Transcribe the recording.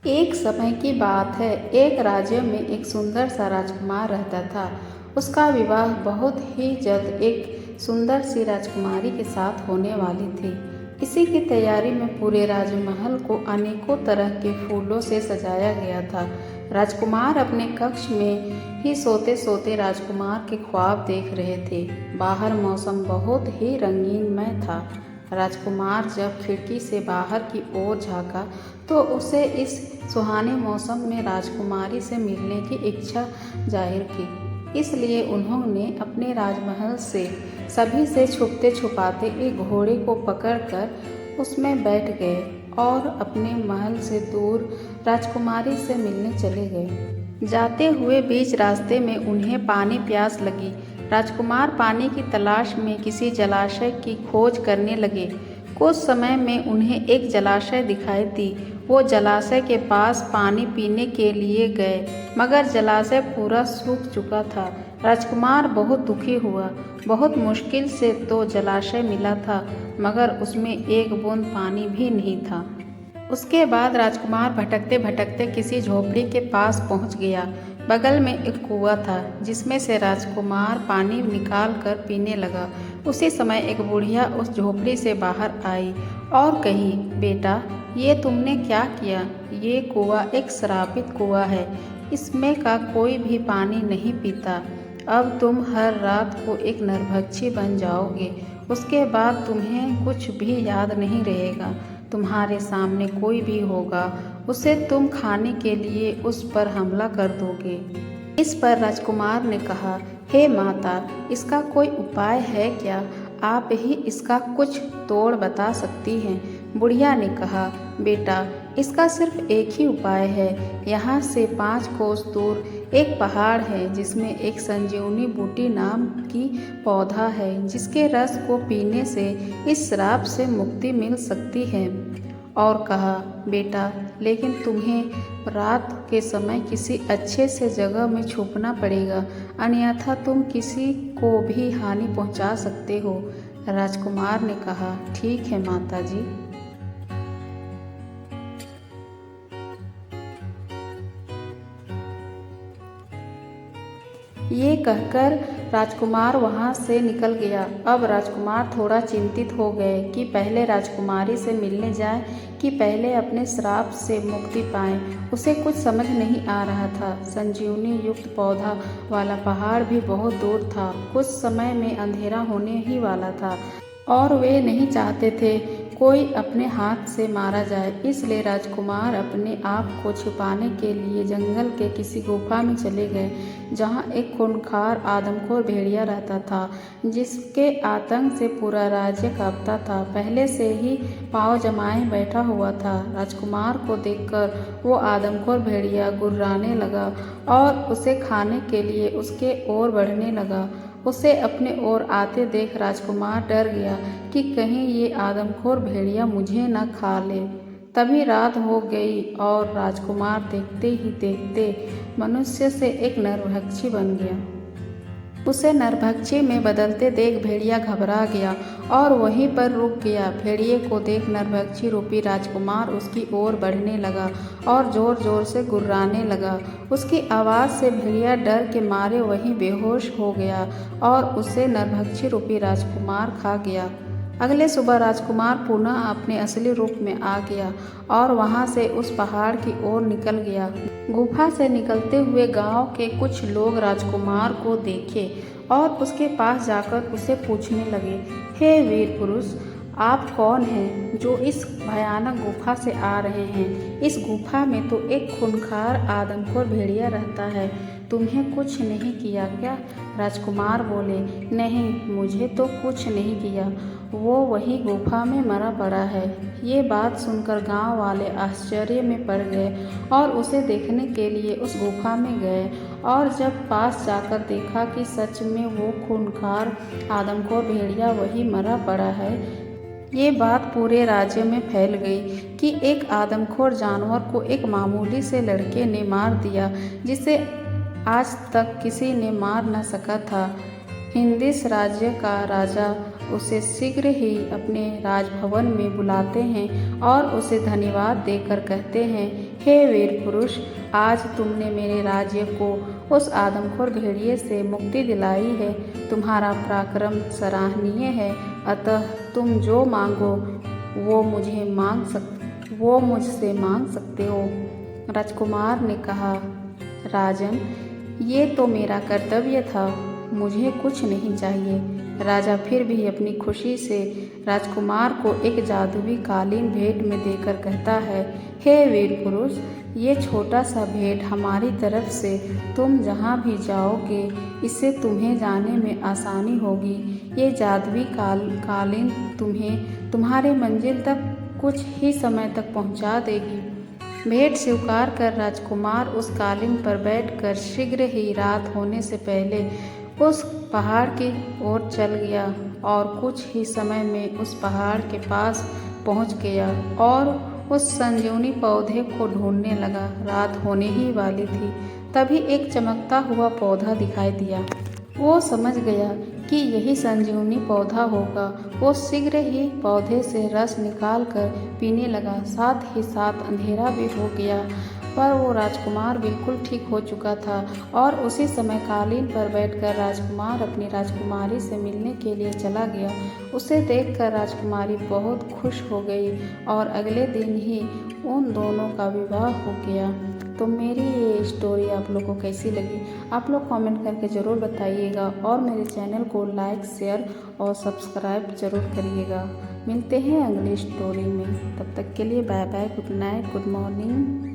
एक समय की बात है। एक राज्य में एक सुंदर सा राजकुमार रहता था। उसका विवाह बहुत ही जल्द एक सुंदर सी राजकुमारी के साथ होने वाली थी। इसी की तैयारी में पूरे राजमहल को अनेकों तरह के फूलों से सजाया गया था। राजकुमार अपने कक्ष में ही सोते सोते राजकुमार के ख्वाब देख रहे थे। बाहर मौसम बहुत ही रंगीनमय था। राजकुमार जब खिड़की से बाहर की ओर झाँका तो उसे इस सुहाने मौसम में राजकुमारी से मिलने की इच्छा जाहिर की। इसलिए उन्होंने अपने राजमहल से सभी से छुपते छुपाते एक घोड़े को पकड़कर उसमें बैठ गए और अपने महल से दूर राजकुमारी से मिलने चले गए। जाते हुए बीच रास्ते में उन्हें पानी प्यास लगी। राजकुमार पानी की तलाश में किसी जलाशय की खोज करने लगे। कुछ समय में उन्हें एक जलाशय दिखाई दी। वो जलाशय के पास पानी पीने के लिए गए, मगर जलाशय पूरा सूख चुका था। राजकुमार बहुत दुखी हुआ। बहुत मुश्किल से तो जलाशय मिला था, मगर उसमें एक बूंद पानी भी नहीं था। उसके बाद राजकुमार भटकते भटकते किसी झोपड़ी के पास पहुंच गया। बगल में एक कुआं था, जिसमें से राजकुमार पानी निकाल कर पीने लगा। उसी समय एक बुढ़िया उस झोपड़ी से बाहर आई और कही, बेटा, ये तुमने क्या किया? ये कुआं एक श्रापित कुआं है। इसमें का कोई भी पानी नहीं पीता। अब तुम हर रात को एक नरभक्षी बन जाओगे। उसके बाद तुम्हें कुछ भी याद नहीं रहेगा। तुम्हारे सामने कोई भी होगा, उसे तुम खाने के लिए उस पर हमला कर दोगे। इस पर राजकुमार ने कहा, हे माता, इसका कोई उपाय है क्या? आप ही इसका कुछ तोड़ बता सकती हैं। बुढ़िया ने कहा, बेटा, इसका सिर्फ एक ही उपाय है। यहाँ से 5 कोस दूर एक पहाड़ है, जिसमें एक संजीवनी बूटी नाम की पौधा है, जिसके रस को पीने से इस श्राप से मुक्ति मिल सकती है। और कहा, बेटा, लेकिन तुम्हें रात के समय किसी अच्छे से जगह में छुपना पड़ेगा, अन्यथा तुम किसी को भी हानि पहुंचा सकते हो। राजकुमार ने कहा, ठीक है माता जी। ये कहकर राजकुमार वहाँ से निकल गया। अब राजकुमार थोड़ा चिंतित हो गए कि पहले राजकुमारी से मिलने जाए कि पहले अपने श्राप से मुक्ति पाएं। उसे कुछ समझ नहीं आ रहा था। संजीवनी युक्त पौधा वाला पहाड़ भी बहुत दूर था। कुछ समय में अंधेरा होने ही वाला था और वे नहीं चाहते थे कोई अपने हाथ से मारा जाए। इसलिए राजकुमार अपने आप को छुपाने के लिए जंगल के किसी गुफा में चले गए, जहाँ एक खूंखार आदमखोर भेड़िया रहता था, जिसके आतंक से पूरा राज्य कांपता था। पहले से ही पाँव जमाए बैठा हुआ था। राजकुमार को देखकर वो आदमखोर भेड़िया गुर्राने लगा और उसे खाने के लिए उसके ओर बढ़ने लगा। उसे अपने ओर आते देख राजकुमार डर गया कि कहीं ये आदमखोर भेड़िया मुझे न खा ले। तभी रात हो गई और राजकुमार देखते ही देखते मनुष्य से एक नरभक्षी बन गया। उसे नरभक्षी में बदलते देख भेड़िया घबरा गया और वहीं पर रुक गया। भेड़िए को देख नरभक्षी रूपी राजकुमार उसकी ओर बढ़ने लगा और जोर जोर से गुर्राने लगा। उसकी आवाज़ से भेड़िया डर के मारे वहीं बेहोश हो गया और उसे नरभक्षी रूपी राजकुमार खा गया। अगले सुबह राजकुमार पुनः अपने असली रूप में आ गया और वहां से उस पहाड़ की ओर निकल गया। गुफा से निकलते हुए गांव के कुछ लोग राजकुमार को देखे और उसके पास जाकर उसे पूछने लगे, हे वीर पुरुष, आप कौन हैं जो इस भयानक गुफा से आ रहे हैं? इस गुफा में तो एक खूंखार आदमखोर भेड़िया रहता है। तुम्हें कुछ नहीं किया क्या? राजकुमार बोले, नहीं, मुझे तो कुछ नहीं किया। वो वही गुफा में मरा पड़ा है। ये बात सुनकर गांव वाले आश्चर्य में पड़ गए और उसे देखने के लिए उस गुफा में गए और जब पास जाकर देखा कि सच में वो खूंखार आदमखोर भेड़िया वही मरा पड़ा है। ये बात पूरे राज्य में फैल गई कि एक आदमखोर जानवर को एक मामूली से लड़के ने मार दिया, जिसे आज तक किसी ने मार न सका था। हिंदिस राज्य का राजा उसे शीघ्र ही अपने राजभवन में बुलाते हैं और उसे धन्यवाद देकर कहते हैं, हे वीर पुरुष, आज तुमने मेरे राज्य को उस आदमखोर भेड़िए से मुक्ति दिलाई है। तुम्हारा पराक्रम सराहनीय है, अतः तुम जो मांगो वो मुझसे मांग सकते हो। राजकुमार ने कहा, राजन, ये तो मेरा कर्तव्य था, मुझे कुछ नहीं चाहिए। राजा फिर भी अपनी खुशी से राजकुमार को एक जादुई कालीन भेंट में देकर कहता है, हे वीर पुरुष, ये छोटा सा भेंट हमारी तरफ से, तुम जहाँ भी जाओगे इससे तुम्हें जाने में आसानी होगी। ये जादुई कालीन तुम्हें तुम्हारी मंजिल तक कुछ ही समय तक पहुँचा देगी। भेंट स्वीकार कर राजकुमार उस कालीन पर बैठकर शीघ्र ही रात होने से पहले उस पहाड़ की ओर चल गया और कुछ ही समय में उस पहाड़ के पास पहुंच गया और उस संजीवनी पौधे को ढूंढने लगा। रात होने ही वाली थी, तभी एक चमकता हुआ पौधा दिखाई दिया। वो समझ गया कि यही संजीवनी पौधा होगा। वो शीघ्र ही पौधे से रस निकालकर पीने लगा। साथ ही साथ अंधेरा भी हो गया, पर वो राजकुमार बिल्कुल ठीक हो चुका था और उसी समय कालीन पर बैठकर राजकुमार अपनी राजकुमारी से मिलने के लिए चला गया। उसे देखकर राजकुमारी बहुत खुश हो गई और अगले दिन ही उन दोनों का विवाह हो गया। तो मेरी ये स्टोरी आप लोग को कैसी लगी, आप लोग कमेंट करके ज़रूर बताइएगा और मेरे चैनल को लाइक, शेयर और सब्सक्राइब ज़रूर करिएगा। मिलते हैं अगली स्टोरी में, तब तक के लिए bye bye, good night, good morning.